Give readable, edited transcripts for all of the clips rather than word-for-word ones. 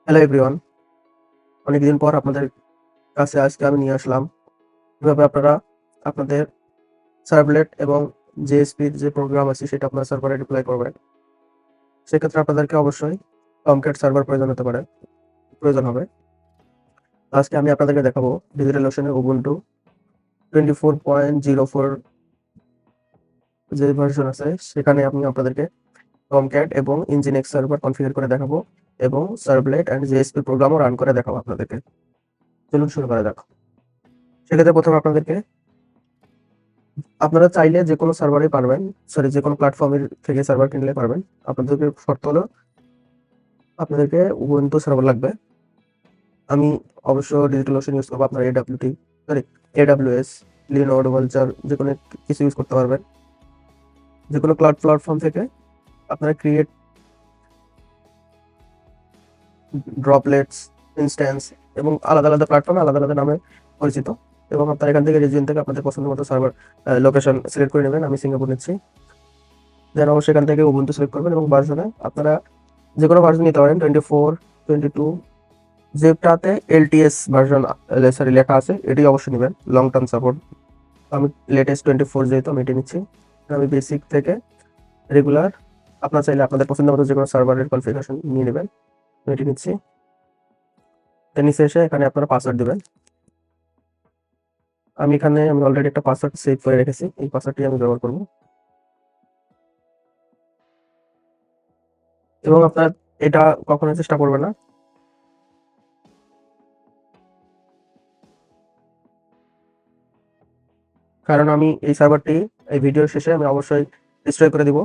Hello everyone, অনেকদিন পর আপনাদের কাছে আজকে আমি নিয়ে আসলাম কিভাবে আপনারা আপনাদের সার্ভলেট এবং জেএসপির যে প্রোগ্রাম আছে সেটা আপনার সার্ভারে ডিপ্লয় করবেন। সেক্ষেত্রে আপনাদেরকে অবশ্যই টমক্যাট সার্ভার প্রয়োজন হবে। আজকে আমি আপনাদেরকে দেখাবো ডিজিটাল ওশনের উবুন্টু 24.04 যে ভার্সন আছে সেখানে আমি আপনাদেরকে টমক্যাট এবং ইনজিনেক্স সার্ভার কনফিগার করে দেখাবো এবং সার্ভলেট অ্যান্ড জেএসপি প্রোগ্রামও রান করে দেখাবো আপনাদেরকে। চলুন শুরু করা যাক। সেক্ষেত্রে প্রথমে আপনারা চাইলে যেকোনো সার্ভারে পারবেন, যেকোনো প্ল্যাটফর্মের থেকে সার্ভার কিনলে পারবেন। আপনাদেরকে শর্ত হলো আপনাদেরকে উবুন্টু সার্ভার লাগবে। আমি অবশ্য ডিজিটাল ওশন ইউজ করবো। আপনার AWS, লিনোড, ভালচার যেকোনো কিছু ইউজ করতে পারবেন। যেকোনো ক্লাউড প্ল্যাটফর্ম থেকে আপনারা ক্রিয়েট ড্রপলেটস, ইনস্ট্যান্স এবং আলাদা আলাদা প্ল্যাটফর্মে আলাদা আলাদা নামে পরিচিত, এবং আপনারা এখান থেকে রিজিয়ন থেকে আপনাদের পছন্দ মতো সার্ভার লোকেশন সিলেক্ট করে নেবেন। আমি সিঙ্গাপুর নিচ্ছি। দেন অবশ্যই এখান থেকে উবুন্টু সিলেক্ট করবেন এবং ভার্সনে আপনারা যেকোনো ভার্সন নিতে পারেন। 24, 22, যেটাতে LTS ভার্সন লেখা আছে এটি অবশ্যই নেবেন, লং টার্ম সাপোর্ট। আমি লেটেস্ট 24 যেহেতু আমি এটি নিচ্ছি। আমি বেসিক থেকে রেগুলার, আপনার চাইলে আপনাদের পছন্দ মতো যেকোনো সার্ভারের কনফিগারেশন নিয়ে নেবেন। আমি এটি নিচ্ছি। নিচে এসে এখানে আপনারা পাসওয়ার্ড দেবেন। আমি অলরেডি একটা পাসওয়ার্ড সেভ করে রেখেছি, এই পাসওয়ার্ডটি আমি ব্যবহার করব। এবং আপনার এটা কখনো চেষ্টা করবেন না, কারণ আমি এই ভিডিওর শেষে আমি অবশ্যই ডিস্ট্রয় করে দিব।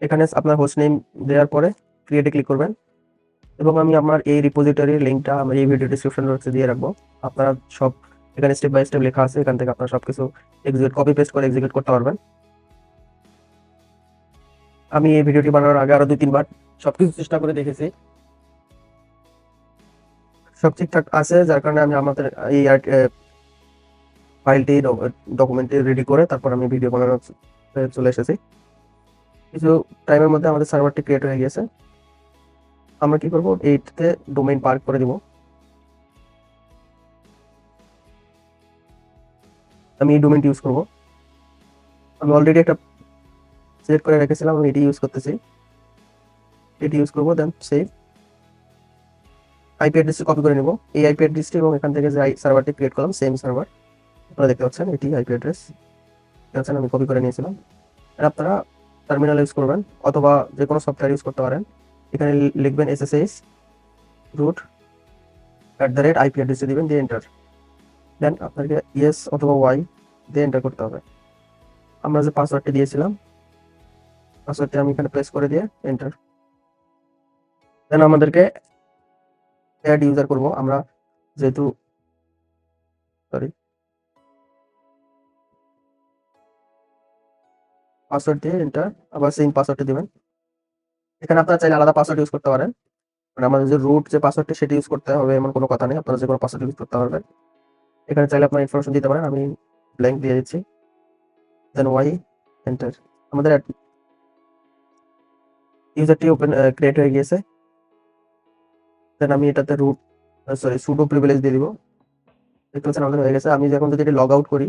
এখানে আপনার হোস্ট নেম দেওয়ার পরে ক্রিয়েটে ক্লিক করবেন এবং আমি আমার এই রিপোজিটরির লিঙ্কটা আমার এই ভিডিও ডিসক্রিপশন বক্সে দিয়ে রাখবো। আপনারা সব এখানে স্টেপ বাই স্টেপ লেখা আছে, এখান থেকে আপনারা সবকিছু কপি পেস্ট করে এক্সিকিউট করতে পারবেন। আমি এই ভিডিওটি বানানোর আগে আরো 2-3 বার সবকিছু চেষ্টা করে দেখেছি, সব ঠিকঠাক আছে, যার কারণে আমি আমাদের এই ফাইলটি ডকুমেন্টটি রেডি করে তারপর আমি ভিডিও বানানো চলে এসেছি। কিছু টাইমের মধ্যে আমাদের সার্ভারটি ক্রিয়েট হয়ে গেছে। আমরা কি করব, এইটাতে ডোমেইন পার্ক করে দিব। আমি এই ডোমেইনটি ইউজ করব। আমি অলরেডি একটা সিলেক্ট করে রেখেছিলাম, আমি এটি ইউজ করতেছি। এটি ইউজ করব, দেন সেভ। আইপি অ্যাড্রেসটি কপি করে নিব, এই আইপি অ্যাড্রেসটি এবং এখান থেকে যে সার্ভারটি ক্রিয়েট করলাম সেম সার্ভার আপনারা দেখতে পাচ্ছেন, এটি আইপি অ্যাড্রেস আমি কপি করে নিয়েছিলাম। আর আপনারা টার্মিনাল ইউজ করবেন অথবা যে কোনো সফটওয়্যার ইউজ করতে পারেন। এখানে লিখবেন SSH root @IP অ্যাড্রেস দিবেন, দিয়ে এন্টার। দেন আপনাকে ইয়েস অথবা ওয়াই দিয়ে এন্টার করতে হবে। আমরা যে পাসওয়ার্ডটি দিয়েছিলাম পাসওয়ার্ডটি আমি এখানে প্লেস করে দিয়ে এন্টার। দেন আমাদেরকে অ্যাড ইউজার করব আমরা, যেহেতু সরি পাসওয়ার্ড দিয়ে এন্টার, আবার সেম পাসওয়ার্ডটি দিবেন। এখানে আপনারা চাইলে আলাদা পাসওয়ার্ড ইউজ করতে পারেন, মানে আমাদের যে রুট যে পাসওয়ার্ডটি সেটা ইউজ করতে হবে এমন কোনো কথা নেই, আপনারা যে কোনো পাসওয়ার্ড ইউজ করতে পারবেন। এখানে চাইলে আপনার ইনফরমেশন দিতে পারেন, আমি ব্ল্যাঙ্ক দিয়ে দিচ্ছি। দেন ওয়াই এন্টার। আমাদের ইউজারটি ক্রিয়েট হয়ে গিয়েছে। দেন আমি এটাতে সুডো প্রিভিলেজ দিয়ে দিব। দেখতে পাচ্ছেন আমাদের হয়ে গেছে। আমি যখন যদি এটা লগ আউট করি,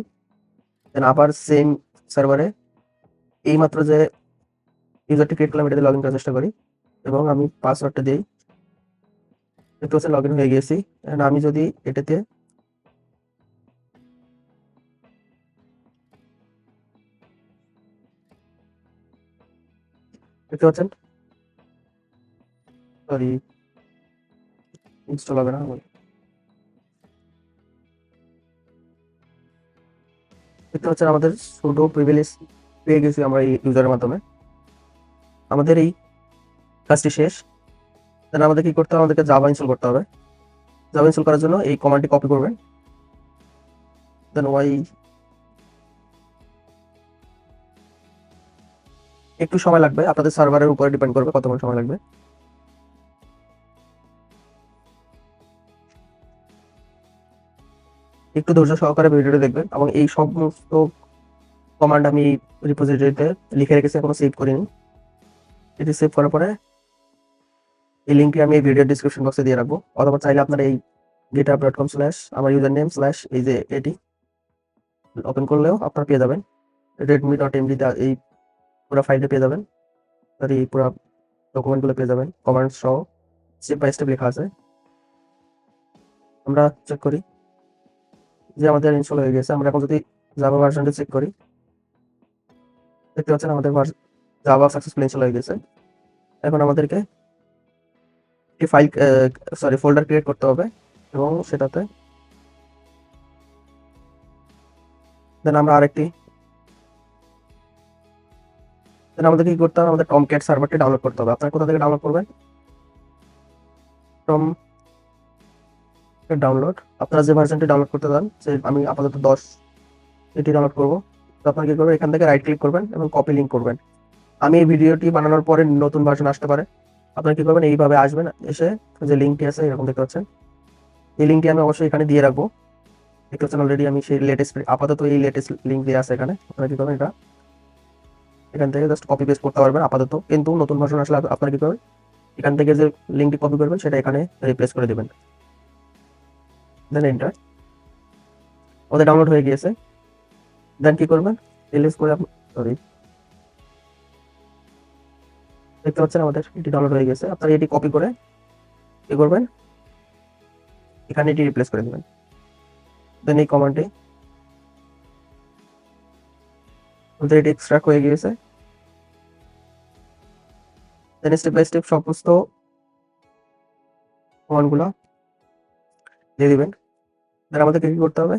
দেন আবার সেম সার্ভারে এইমাত্র যে ইউজারটি ক্রিয়েট করলাম এটাতে লগ ইন করার চেষ্টা করি এবং আমি পাসওয়ার্ডটা দিই। দেখতে পাচ্ছেন লগ ইন হয়ে গেছি। আমি যদি এটাতে দেখতে পাচ্ছেন, সরি ইনস্টল হবে না, দেখতে পাচ্ছেন আমাদের সুডো প্রিভিলেজ পেয়ে গেছি আমরা এই ইউজারের মাধ্যমে। আমাদের এই কাজটি শেষ। দেন আমাদের কি করতে হবে, আমাদেরকে জাভা ইনস্টল করতে হবে। জাভা ইনস্টল করার জন্য এই কমান্ডটি কপি করবেন, দেন ওয়াই। একটু সময় লাগবে, আপনাদের সার্ভারের উপরে ডিপেন্ড করবে কতক্ষণ সময় লাগবে। একটু ধৈর্য সহকারে ভিডিওটি দেখবেন এবং এই সমস্ত কমান্ড আমি রিপোজিটরিতে লিখে রেখেছি, এখনো সেভ করিনি। এটি সেভ করার পরে এই লিঙ্কটি আমি এই ভিডিও ডিসক্রিপশন বক্সে দিয়ে রাখবো, অথবা চাইলে আপনারা এই github.com/ আমার ইউজার নেম / এই যে এটি ওপেন করলেও আপনারা পেয়ে যাবেন। redmi.md এই পুরো ফাইলটা পেয়ে যাবেন, আর এই পুরো ডকুমেন্টগুলো পেয়ে যাবেন, কমান্ড সহ স্টেপ বাই স্টেপ লেখা আছে। আমরা চেক করি যে আমাদের ইনস্টল হয়ে গেছে। আমরা এখন যদি জাভা ভার্সনটা চেক করি, দেখতে পাচ্ছেন আমাদের জাভা সাকসেসফুল ইনস্টল হয়ে গেছে। এখন আমাদেরকে একটি ফোল্ডার ক্রিয়েট করতে হবে এবং সেটাতে দেন আমাদের কি করতে হবে, আমাদের টমক্যাট সার্ভারটি ডাউনলোড করতে হবে। আপনারা কোথা থেকে ডাউনলোড করবেন? টম ডাউনলোড, আপনারা যে ভার্সনটি ডাউনলোড করতে চান, আমি আপাতত 10 এটি ডাউনলোড করবো। তো আপনারা কি করবেন, এখান থেকে রাইট ক্লিক করবেন এবং কপি লিঙ্ক করবেন। আমি এই ভিডিওটি বানানোর পরে নতুন ভার্সন আসতে পারে, আপনারা কি করবেন, এইভাবে আসবেন, এসে যে লিঙ্কটি আছে এরকম দেখতে পাচ্ছেন, এই লিঙ্কটি আমি অবশ্যই এখানে দিয়ে রাখবো। দেখতে পাচ্ছেন অলরেডি আমি সেই আপাতত এই লেটেস্ট লিঙ্ক দিয়ে আছে এখানে। আপনারা কি করবেন, এটা এখান থেকে জাস্ট কপি পেস্ট করতে পারবেন আপাতত, কিন্তু নতুন ভার্সন আসলে আপনারা কি করবেন, এখান থেকে যে লিঙ্কটি কপি করবেন সেটা এখানে রিপ্লেস করে দেবেন, দেন এন্টার। আমাদের ডাউনলোড হয়ে গিয়েছে। দেন কি করবেন, রিলিজ করে সরি, দেখতে পাচ্ছেন আমাদের এটি ডাউনলোড হয়ে গেছে। আপনারা এটি কপি করে কি করবেন, এখানে এটি রিপ্লেস করে দেবেন। দেন এই কমান্ডে আমাদের এটি এক্সট্রাক্ট হয়ে গিয়েছে। দেন স্টেপ বাই স্টেপ সমস্ত কমান্ডগুলো দিয়ে দিবেন। দেন আমাদেরকে কি করতে হবে,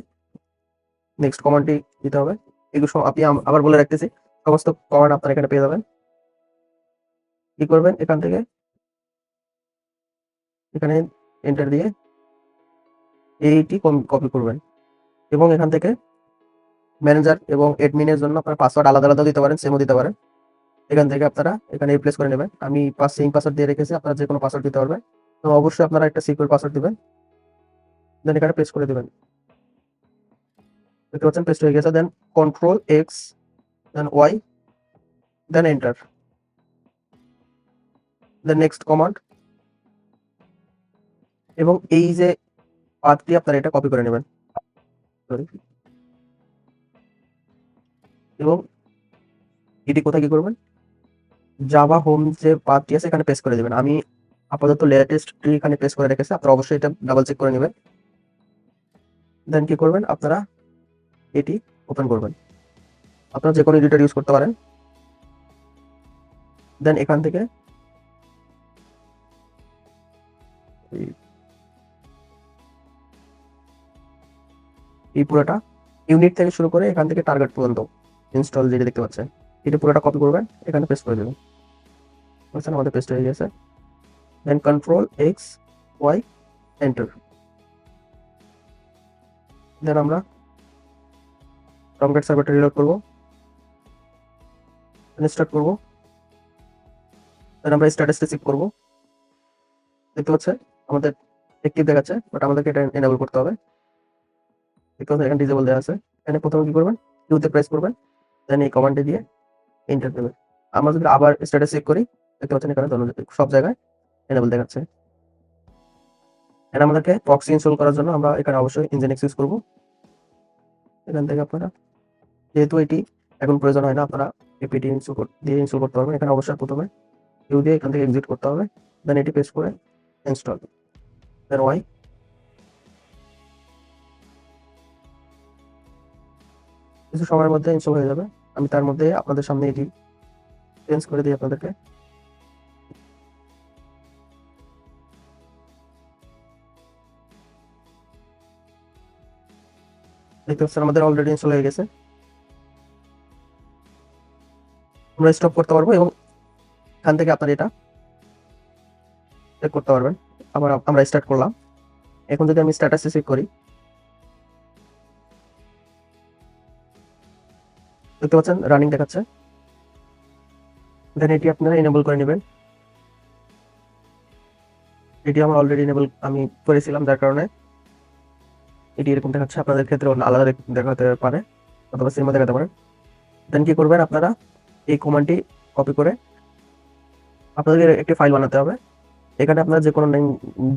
নেক্সট কমান্ডটি দিতে হবে। এগুলো আপনি আবার বলে রাখতেছি, সমস্ত কমান্ড আপনারা এখানে পেয়ে যাবেন। কি করবেন, এখান থেকে এখানে এন্টার দিয়ে এইটি কপি করবেন এবং এখান থেকে ম্যানেজার এবং অ্যাডমিনের জন্য আপনারা পাসওয়ার্ড আলাদা আলাদা দিতে পারেন, সেমও দিতে পারেন। এখান থেকে আপনারা এখানে রিপ্লেস করে নেবেন। আমি সেম পাসওয়ার্ড দিয়ে রেখেছি, আপনারা যে কোনো পাসওয়ার্ড দিতে পারবেন। তো অবশ্যই আপনারা একটা সিকিউর পাসওয়ার্ড দিবেন, দেন এখানে পেস্ট করে দেবেন। দেখতে পাচ্ছেন পেস্ট হয়ে গেছে। Then Ctrl+X, then Y, then enter. Then next command, এবং এই যে পাথটি আপনারা এটা কপি করে নেবেন, এবং এটি কোথায় কি করবেন, জাভা হোম যে পাথটি আছে এখানে পেস্ট করে দেবেন। আমি আপাতত লেটেস্ট এখানে পেস্ট করে রেখেছি, আপনারা অবশ্যই এটা ডাবল চেক করে নেবেন। দেন কি করবেন, আপনারা এটি ওপেন করবেন। আপনারা যে কোনো এডিটর ইউজ করতে পারেন। দেন এখান থেকে এই পুরোটা ইউনিট থেকে শুরু করে এখান থেকে টার্গেট পর্যন্ত ইনস্টল যেটা দেখতে পাচ্ছেন, এটা পুরোটা কপি করবেন, এখানে পেস্ট করে দেবেন। বুঝছেন, আমাদের পেস্ট হয়ে গেছে। Then Ctrl+X, Y, enter. Then আমরা টমক্যাট সার্ভারটা রিলোড করবো, স্টার্ট করবো। দেন আমরা স্ট্যাটাসটা চেক করবো। দেখতে পাচ্ছেন আমাদের অ্যাক্টিভ দেখাচ্ছে, বাট আমাদেরকে এটা এনেবল করতে হবে। দেখতে পাচ্ছেন এখানে ডিসেবল দেওয়া আছে। এখানে প্রথমে কি করবেন, কিউতে প্রেস করবেন, দেন এই কমান্ডে দিয়ে এন্টার দেবেন। আমরা যদি আবার স্ট্যাটাস চেক করি, দেখতে পাচ্ছেন এখানে সব জায়গায় এনেবল দেখাচ্ছে। এখানে আমাদেরকে প্রক্সি ইনস্টল করার জন্য আমরা এখানে অবশ্যই নজিনক্স ইউজ করবো। এখান থেকে আপনারা, যেহেতু এটি এখন প্রয়োজন হয় না, আপনারা এপিটি দিয়ে ইনস্টল করতে পারবেন। এখানে অবশ্যই প্রথমে ইউ দিয়ে এখান থেকে এক্সিট করতে হবে, দেন এটি পেস্ট করে ইনস্টল, দেন ওয়াই। কিছু সময়ের মধ্যে ইনস্টল হয়ে যাবে। আমি তার মধ্যে আপনাদের সামনে এটি চেঞ্জ করে দিই আপনাদেরকে। দেখতে পাচ্ছেন আমাদের অলরেডি ইনস্টল হয়ে গেছে। আমরা স্টপ করতে পারবো এবং এখান থেকে আপনারা এটা চেক করতে পারবেন। আবার আমরা স্টার্ট করলাম। এখন যদি আমি স্ট্যাটাসে চেক করি, দেখতে পাচ্ছেন রানিং দেখাচ্ছে। দেন এটি আপনারা এনেবল করে নেবেন। এটি আমার অলরেডি এনেবল আমি করেছিলাম, যার কারণে এটি এরকম দেখাচ্ছে। আপনাদের ক্ষেত্রে আলাদা দেখাতে পারে, অথবা সেম দেখাতে পারে। দেন কি করবেন, আপনারা এই কমান্ডটি কপি করে আপনাদের একটি ফাইল বানাতে হবে। এখানে আপনারা যে কোনো নেম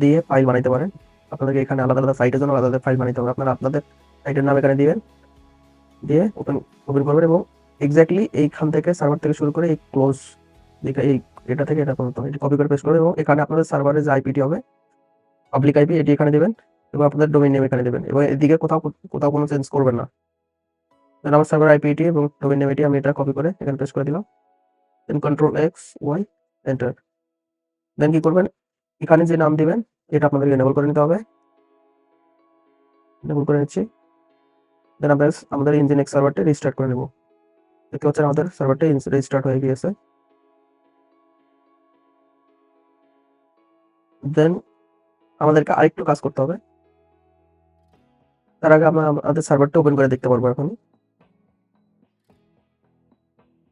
দিয়ে ফাইল বানাইতে পারেন। আপনাদেরকে এখানে আলাদা আলাদা সাইটের জন্য আলাদা আলাদা ফাইল বানাইতে হবে। আপনারা আপনাদের সাইটের নাম এখানে দিবেন, দিয়ে ওপেন ওপেন করবেন এবং এক্স্যাক্টলি এইখান থেকে সার্ভার থেকে শুরু করে এই ক্লোজ এই এটা থেকে এটা পর্যন্ত এটি কপি করে পেস্ট করবেন এবং এখানে আপনাদের সার্ভারের যে আইপিটি হবে পাবলিক আইপি এটি এখানে দিবেন এবং আপনাদের ডোমেইন নেম এখানে দিবেন এবং এদিকে কোথাও কোথাও কোনো চেঞ্জ করবেন না। দেন আমার সার্ভার আইপি এটি এবং ডোমেইন নেম এটি আমি এটা কপি করে এখানে পেস্ট করে দিলাম। দেন কন্ট্রোল এক্স ওয়াই এন্টার। দেন কি করবেন, এখানে যে নাম দিবেন এটা আপনাদেরকে এনেবল করে নিতে হবে। এনেবল করে নিচ্ছি। দেন আমরা আমাদের ইঞ্জিন এক্স সার্ভারটি রিস্টার্ট করে নেব। দেখতে পাচ্ছেন আমাদের সার্ভারটি রিস্টার্ট হয়ে গিয়েছে। দেন আমাদেরকে আরেকটু কাজ করতে হবে। তার আগে আমরা আমাদের সার্ভারটা ওপেন করে দেখতে পারবো। এখন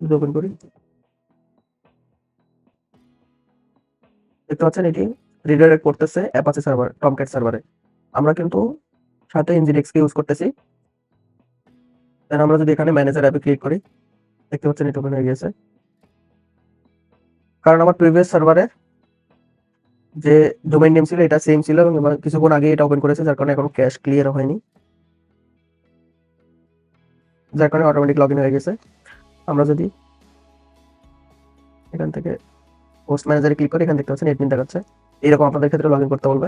যদি ওপেন করি দেখতে পাচ্ছেন এটি রিডাইরেক্ট করতেছে অ্যাপাচি সার্ভার, টমক্যাট সার্ভারে। আমরা কিন্তু সাথে ইনজিনিক্স কে ইউজ করতেছি। দেন আমরা যদি এখানে ম্যানেজার অ্যাপে ক্লিক করি দেখতে পাচ্ছেন এটা ওপেন হয়ে গেছে। কারণ আমার প্রিভিয়াস সার্ভারে যে ডোমেইন নেম ছিল এটা সেম ছিল এবং কিছুক্ষণ আগে এটা ওপেন করেছে, যার কারণে এখনো ক্যাশ ক্লিয়ার হয়নি, যার কারণে অটোমেটিক লগ ইন হয়ে গেছে। আমরা যদি এখান থেকে হোস্ট ম্যানেজারে ক্লিক করি এখানে দেখতে পাচ্ছেন এডমিন দেখাচ্ছে। এরকম আপনাদের ক্ষেত্রে লগ ইন করতে বলবে।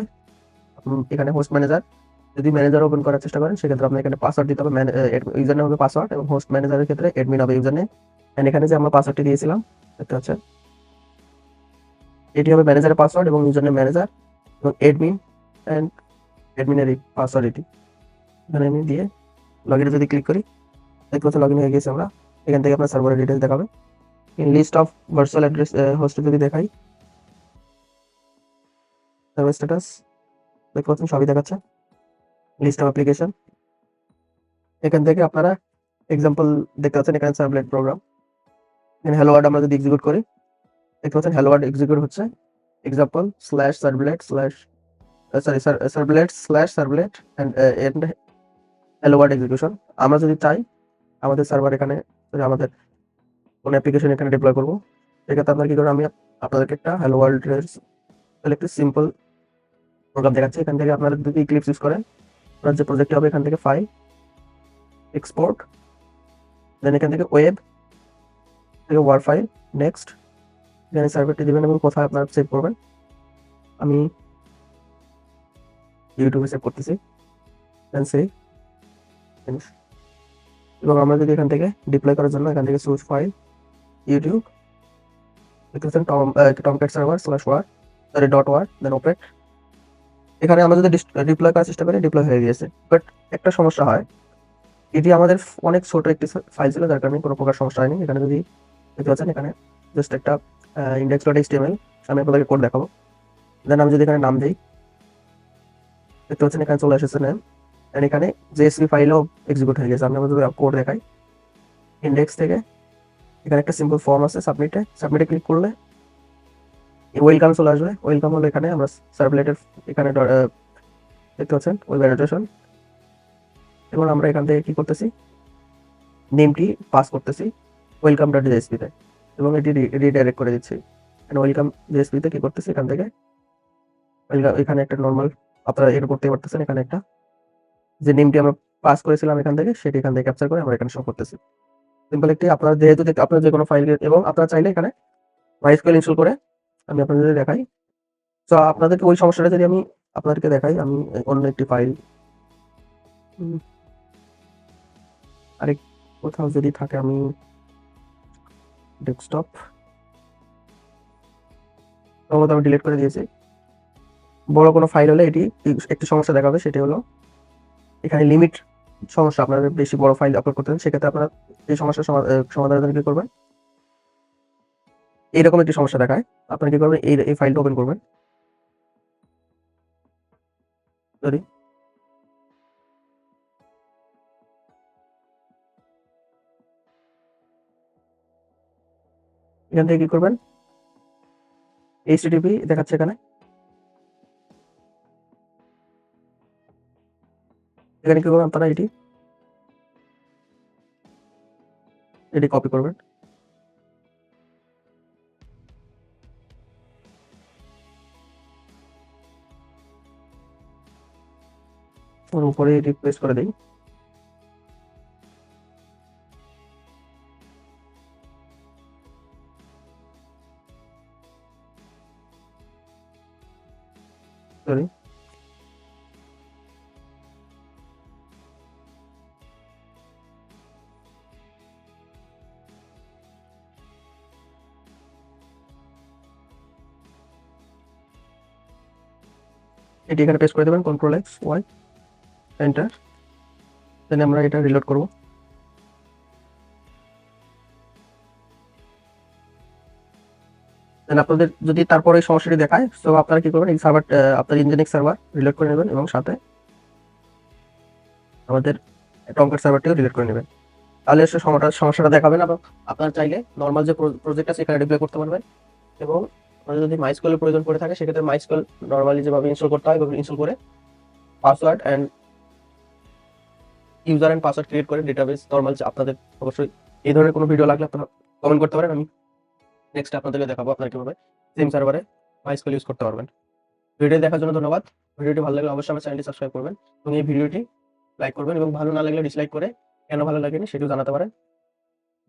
এখানে হোস্ট ম্যানেজার যদি ম্যানেজার ওপেন করার চেষ্টা করেন সেক্ষেত্রে আপনার এখানে পাসওয়ার্ড দিতে হবে। ইউজার নেম হবে পাসওয়ার্ড এবং হোস্ট ম্যানেজারের ক্ষেত্রে এডমিন হবে ইউজার নেম। এন্ড এখানে যে আমরা পাসওয়ার্ডটি দিয়েছিলাম দেখতে পাচ্ছেন এটি হবে ম্যানেজারের পাসওয়ার্ড এবং ইউজার নেম ম্যানেজার এবং এডমিন এন্ড এডমিনের পাসওয়ার্ড এটি এখানে আমি দিয়ে লগ ইনে যদি ক্লিক করি দেখতে পাচ্ছেন লগ ইন হয়ে গেছে। আমরা এখান থেকে আপনার সার্ভারের ডিটেলস দেখাবে। In list of virtual address host যদি দেখাই সার্ভার স্ট্যাটাস দেখতে পাচ্ছেন সবই দেখাচ্ছে। লিস্ট অফ অ্যাপ্লিকেশন এখান থেকে আপনারা এক্সাম্পল দেখতে পাচ্ছেন এখানে সার্ভলেট প্রোগ্রাম। এখানে হ্যালো ওয়ার্ড আমরা যদি এক্সিকিউট করি দেখতে পাচ্ছেন হ্যালো ওয়ার্ড এক্সিকিউট হচ্ছে example slash servlet slash sorry servlet slash servlet and hello world execution. আমরা যদি চাই আমাদের সার্ভার এখানে আমাদের কোন অ্যাপ্লিকেশন এখানে ডিপ্লয় করবো সেক্ষেত্রে আপনারা কি করবেন, আমি আপনাদেরকে একটা হ্যালো ওয়ার্ল্ড একটি সিম্পল প্রোগ্রাম দেখাচ্ছি। এখান থেকে আপনারা যদি ইক্লিপস ইউজ করেন আপনার যে প্রজেক্ট হবে এখান থেকে ফাইল এক্সপোর্ট দেন এখান থেকে ওয়েব থেকে ওয়ার ফাইল নেক্সট এখানে সার্ভারটি দিবেন এবং কোথায় আপনারা সেভ করবেন। আমি ইউটিউবে সেভ করতেছি দেন সেভ ফিনিশ। এবং আমরা যদি এখান থেকে ডিপ্লয় করার জন্য এখান থেকে সোর্স ফাইল ইউটিউব দেখতেছেন Tomcat server slash war sorry dot war then open. এখানে আমরা যদি ডিপ্লয় করার চেষ্টা করি ডিপ্লয় হয়ে গিয়েছে, বাট একটা সমস্যা হয় এটি আমাদের অনেক ছোট একটি ফাইল ছিল যার কারণে কোনো প্রকার সমস্যা হয়নি। এখানে যদি দেখতে পাচ্ছেন এখানে জাস্ট একটা ইন্ডেক্স ডট এইচটিএমএল আমি আপনাদেরকে কোড দেখাবো। দেন আমি যদি এখানে নাম দিই দেখতে পাচ্ছেন এখানে চলে এসেছে নেম এন্ড এখানে জেএসপি ফাইলও এক্সিকিউট হয়ে গেছে। আমি যদি কোড দেখাই ইন্ডেক্স থেকে এখানে একটা সিম্পল ফর্ম আছে সাবমিটে ক্লিক করলে ওয়েলকাম চলে আসবে। ওয়েলকাম হলো এখানে আমরা সার্ভলেটের এখানে দেখতে পাচ্ছেন ওয়েব অ্যাড্রেশন এবং আমরা এখান থেকে কি করতেছি নেমটি পাস করতেছি ওয়েলকাম ডট জেএসপি তে এবং এটি রিডাইরেক্ট করে দিচ্ছি। ওয়েলকাম জেএসপি তে কি করতেছি এখান থেকে এখানে একটা নর্মাল আপনারা এটা করতে পারতেছেন। এখানে একটা যে নেমটি আমরা পাস করেছিলাম এখান থেকে সেটি এখান থেকে ক্যাপচার করে আমরা এখানে শো করতেছি। সিম্পল একটি আপনারা যেহেতু আপনারা যে কোনো ফাইল এবং আপনারা চাইলে এখানে মাইস্কুয়েল ইনস্টল করে আমি আপনাদের যদি দেখাই তো আপনাদেরকে ওই সমস্যাটা যদি আমি আপনাদেরকে দেখাই আমি অন্য একটি ফাইল আরেক কোথাও যদি থাকে আমি ডেস্কটপ সম্ভবত আমি ডিলিট করে দিয়েছি। বড় কোনো ফাইল হলে এটি একটি সমস্যা দেখাবে, সেটি হলো এখানে লিমিট সমস্যা। আপনারা বেশি বড় ফাইল আপলোড করতে চান সেক্ষেত্রে আপনারা এই সমস্যার সমাধানের জন্য কি করবেন, এইরকম একটি সমস্যা দেখায় আপনারা কি করবেন এই ফাইলটা ওপেন করবেন। সরি এখান থেকে কি করবেন এইচটিটিপি দেখাচ্ছে এখানে এখানে কি করবেন আপনারা এটি কপি করবেন ওর উপরে রিপ্লেস করে দিই। সরি, এটি এখানে পেস্ট করে দেবেন, control x Y enter. Then আমরা এটা রিলোড করব। দেন আপনাদের যদি তারপরে এই সমস্যাটি দেখায়, তো আপনারা কি করবেন, এই সার্ভার আপনার ইনজেনিক্স সার্ভার রিলোড করে নেবেন এবং সাথে আমাদের টমক্যাট সার্ভারটিও রিলোড করে নেবেন। তাহলে সে সমস্যাটা দেখাবে না। আপনার চাইলে নর্মাল যে প্রজেক্ট আছে এখানে ডিপ্লয় করতে পারবেন। এবং আমাদের যদি মাইস্কুয়েলের প্রয়োজন পড়ে থাকে সেক্ষেত্রে মাইস্কুয়েল নর্মালি যেভাবে ইনস্টল করতে হয় এভাবে ইনস্টল করে password and user and password create করে ডেটাবেস নর্মাল আপনাদের অবশ্যই এই ধরনের কোনো ভিডিও লাগলে আপনারা কমেন্ট করতে পারেন। আমি নেক্সট আপনাদেরকে দেখাবো আপনারা কিভাবে সেম সার্ভারে মাইস্কুয়েল ইউজ করতে পারবেন। ভিডিও দেখার জন্য ধন্যবাদ। ভিডিওটি ভালো লাগলে অবশ্যই আমার চ্যানেলটি সাবস্ক্রাইব করবেন এবং এই ভিডিওটি লাইক করবেন এবং ভালো না লাগলে ডিসলাইক করে কেন ভালো লাগেনি সেটিও জানাতে পারেন।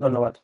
ধন্যবাদ।